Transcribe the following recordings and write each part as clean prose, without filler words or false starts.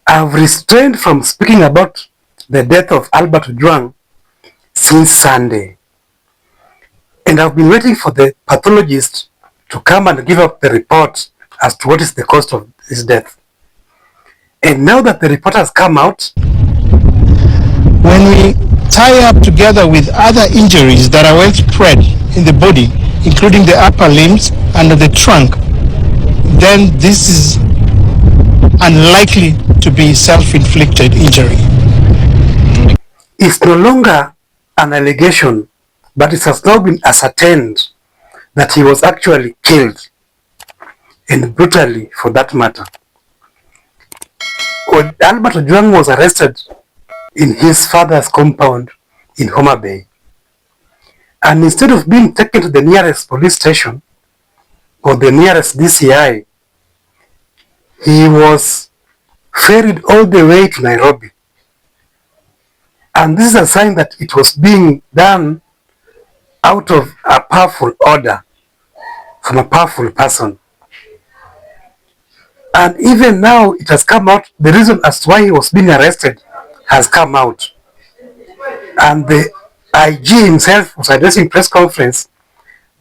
I've restrained from speaking about the death of Albert Ojwang since Sunday. And I've been waiting for the pathologist to come and give up the report as to what is the cause of his death. And now that the report has come out, when we tie up together with other injuries that are well spread in the body, including the upper limbs and the trunk, then this is unlikely to be self-inflicted injury. It's no longer an allegation, but it has now been ascertained that he was actually killed, and brutally for that matter. Albert Ojwang was arrested in his father's compound in Homa Bay. And instead of being taken to the nearest police station or the nearest DCI, he was ferried all the way to Nairobi. And this is a sign that it was being done out of a powerful order from a powerful person. And even now it has come out, the reason as to why he was being arrested has come out. And the IG himself was addressing press conference,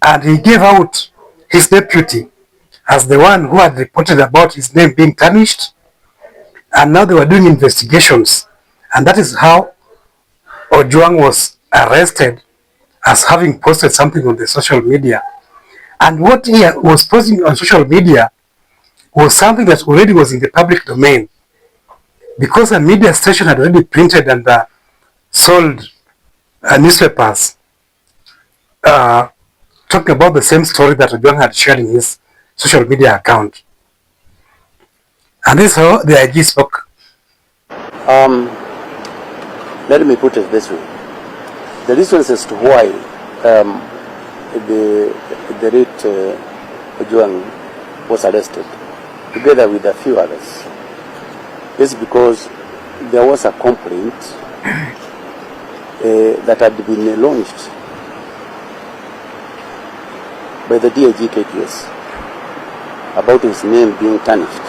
and he gave out his deputy as the one who had reported about his name being tarnished, and now they were doing investigations. And that is how Ojwang was arrested, as having posted something on the social media. And what he was posting on social media was something that already was in the public domain, because a media station had already printed and sold newspapers talking about the same story that Ojwang had shared in his social media account. And this is how the IG spoke. Let me put it this way. The reasons as to why the late Ojwang was arrested, together with a few others, is because there was a complaint that had been launched by the DIG KPS about his name being tarnished.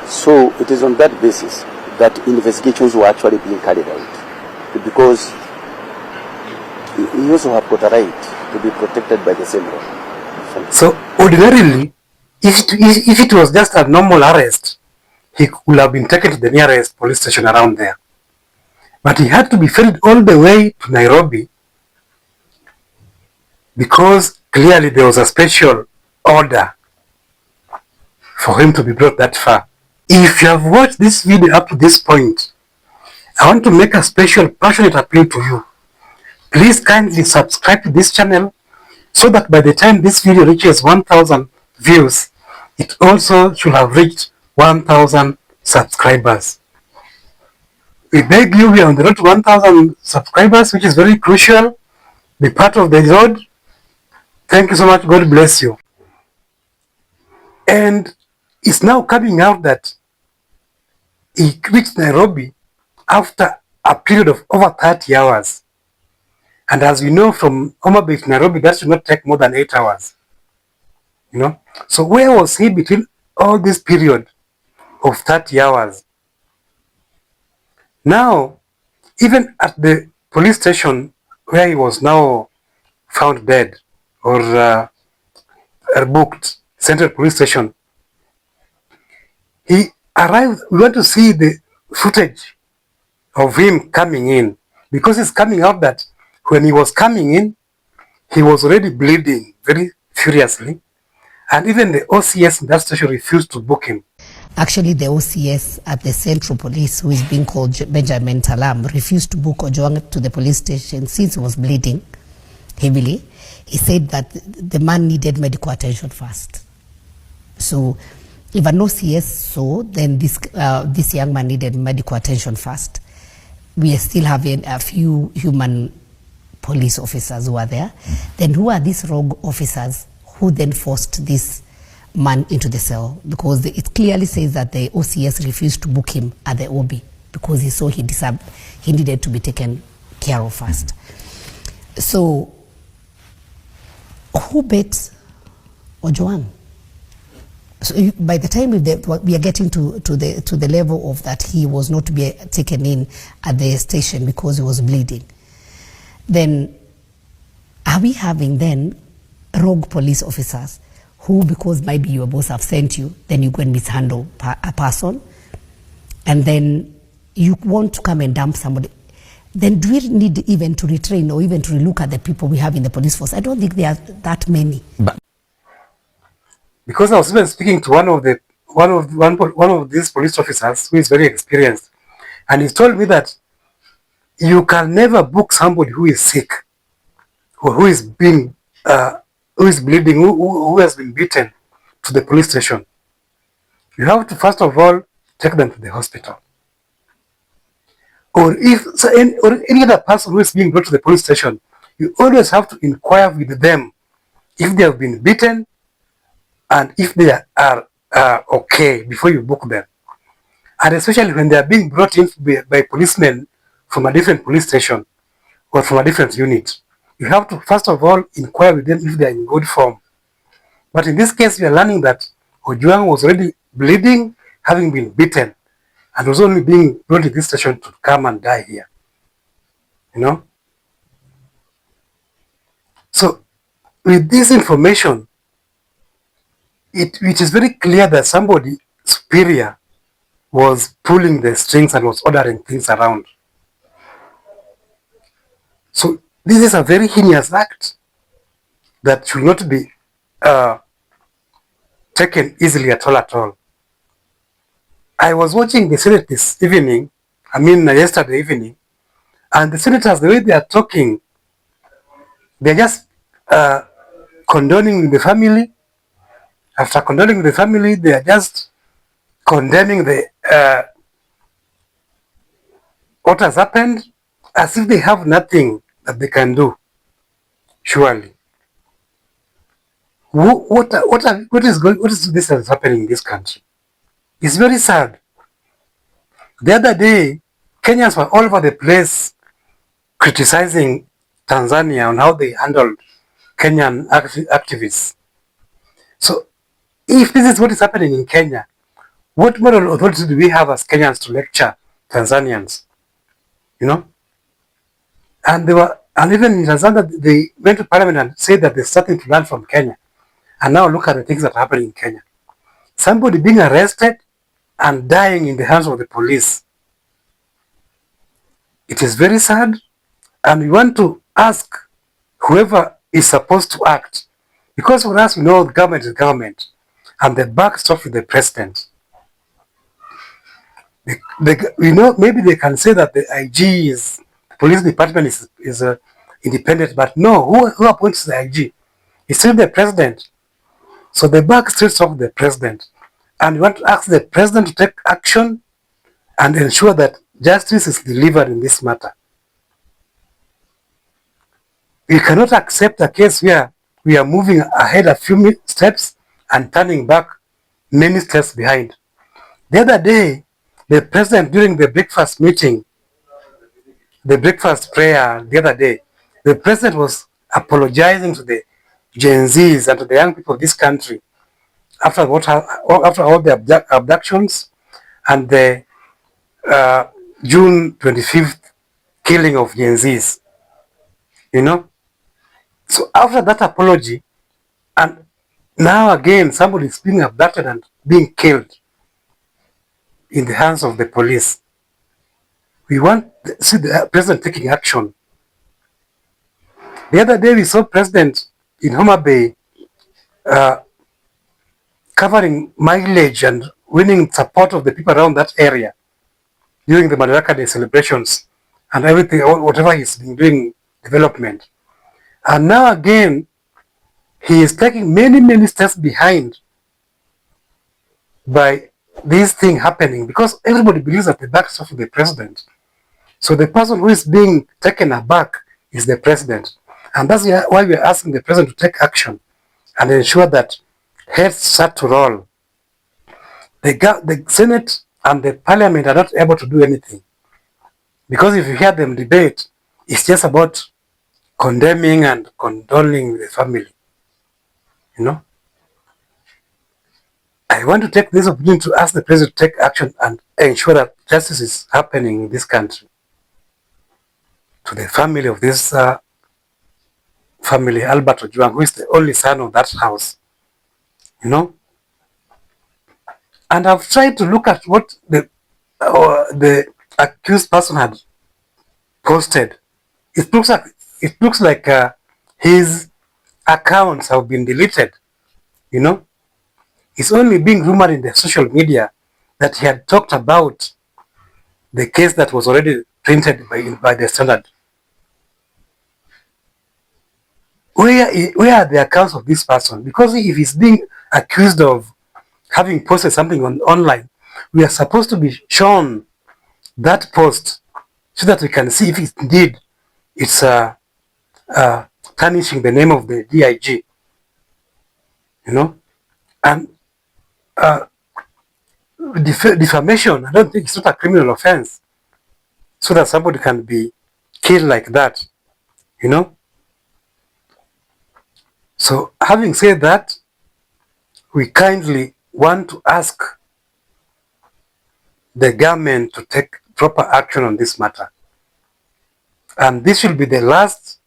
So it is on that basis that investigations were actually being carried out, because he also have got a right to be protected by the same law. So ordinarily, if it was just a normal arrest, he could have been taken to the nearest police station around there. But he had to be ferried all the way to Nairobi, because clearly there was a special order for him to be brought that far. If you have watched this video up to this point, I want to make a special passionate appeal to you. Please kindly subscribe to this channel, so that by the time this video reaches 1,000 views, it also should have reached 1,000 subscribers. We beg you, we are on the road to 1,000 subscribers, which is very crucial. Be part of the road. Thank you so much. God bless you. And it's now coming out that he reached Nairobi after a period of over 30 hours. And as we know, from Homa Bay to Nairobi, that should not take more than 8 hours. You know? So where was he between all this period of 30 hours? Now, even at the police station where he was now found dead, or booked, Central Police Station, he arrived. We want to see the footage of him coming in, because it's coming out that when he was coming in, he was already bleeding very furiously, and even the OCS in that station refused to book him. Actually, the OCS at the Central Police, who is being called Benjamin Talam, refused to book Ojwang to the police station since he was bleeding heavily. He said that the man needed medical attention first. So if an OCS saw, then this young man needed medical attention first. We are still having a few human police officers who are there. Then who are these rogue officers who then forced this man into the cell? Because it clearly says that the OCS refused to book him at the OB because he saw he needed to be taken care of first. So who bet Ojwang? So by the time we are getting to the level of that he was not to be taken in at the station because he was bleeding, then are we having then rogue police officers who, because maybe your boss have sent you, then you go and mishandle a person, and then you want to come and dump somebody? Then do we need even to retrain or even to relook at the people we have in the police force? I don't think there are that many. Because I was even speaking to one of these police officers who is very experienced, and he told me that you can never book somebody who is sick or who is bleeding, who has been beaten to the police station. You have to first of all take them to the hospital. Or any other person who is being brought to the police station, you always have to inquire with them if they have been beaten and if they are okay before you book them. And especially when they are being brought in by policemen from a different police station or from a different unit, you have to first of all inquire with them if they are in good form. But in this case, we are learning that Ojwang was already bleeding, having been beaten, and was only being brought to this station to come and die here. You know? So, with this information, it is very clear that somebody superior was pulling the strings and was ordering things around. So, this is a very heinous act that should not be taken easily at all. I was watching the Senate this evening, yesterday evening, and the senators, the way they are talking, they're just condoning the family. After condoning the family, they are just condemning what has happened, as if they have nothing that they can do. Surely, what is this that is happening in this country? It's very sad. The other day, Kenyans were all over the place criticizing Tanzania on how they handled Kenyan activists. So, if this is what is happening in Kenya, what moral authority do we have as Kenyans to lecture Tanzanians? You know? And even in Tanzania, they went to parliament and said that there's something to learn from Kenya. And now look at the things that are happening in Kenya. Somebody being arrested and dying in the hands of the police. It is very sad, and we want to ask whoever is supposed to act, because for us, we know the government is government, and the buck stops with the president. We know maybe they can say that the IG is, the police department is independent, but no, who appoints the IG? It's still the president. So the buck still stops with the president. And we want to ask the president to take action and ensure that justice is delivered in this matter. We cannot accept a case where we are moving ahead a few steps and turning back many steps behind. The other day, the president, during the breakfast meeting, the breakfast prayer the other day, the president was apologizing to the Gen Zs and to the young people of this country after all the abductions and the June 25th killing of Gen Zs. You know? So after that apology, and now again somebody is being abducted and being killed in the hands of the police. We want to see the president taking action. The other day we saw president in Homa Bay covering mileage and winning support of the people around that area during the Madaraka Day celebrations and everything, whatever he's been doing development. And now again, he is taking many steps behind by this thing happening, because everybody believes that the back is off the president. So the person who is being taken aback is the president. And that's why we are asking the president to take action and ensure that heads start to roll. The Senate and the Parliament are not able to do anything. Because if you hear them debate, it's just about condemning and condoling the family. You know? I want to take this opportunity to ask the president to take action and ensure that justice is happening in this country. To the family of this family, Albert Ojwang, who is the only son of that house, you know. And I've tried to look at what the accused person had posted. It looks like his accounts have been deleted, you know. It's only being rumored in the social media that he had talked about the case that was already printed by the Standard. Where are the accounts of this person? Because if he's being accused of having posted something online, we are supposed to be shown that post so that we can see if indeed it's tarnishing the name of the DIG, you know. And defamation, I don't think it's not a criminal offense, so that somebody can be killed like that, you know. So having said that, we kindly want to ask the government to take proper action on this matter. And this will be the last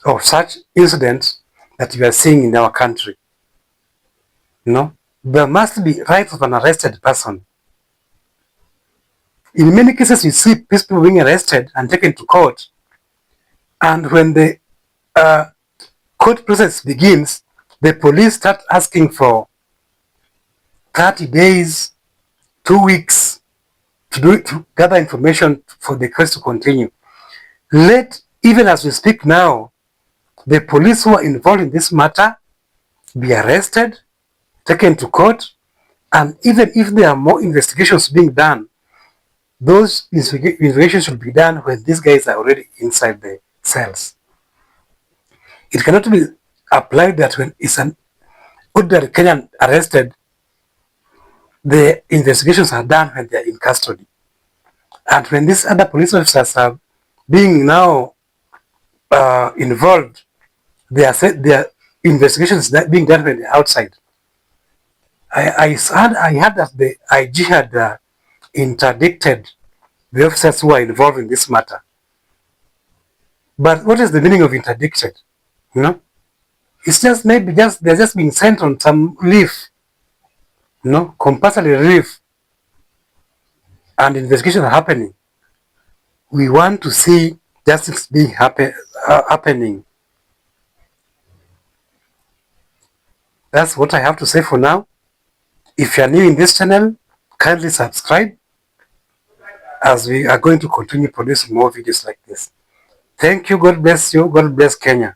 of such incidents that we are seeing in our country. You know, there must be rights of an arrested person. In many cases, you see people being arrested and taken to court. And when the court process begins, the police start asking for 30 days, 2 weeks to gather information for the case to continue. Even as we speak now, the police who are involved in this matter be arrested, taken to court, and even if there are more investigations being done, those investigations should be done when these guys are already inside the cells. It cannot be applied that when it's an ordinary Kenyan arrested, the investigations are done when they are in custody. And when these other police officers are being now involved, their investigations being done when they're outside. I heard that the IG had interdicted the officers who are involved in this matter. But what is the meaning of interdicted? You know, it's just maybe they're just being sent on some leave, you know, compulsory leave, and investigations are happening. We want to see justice being happening. That's what I have to say for now. If you are new in this channel, kindly subscribe, as we are going to continue producing more videos like this. Thank you. God bless you. God bless Kenya.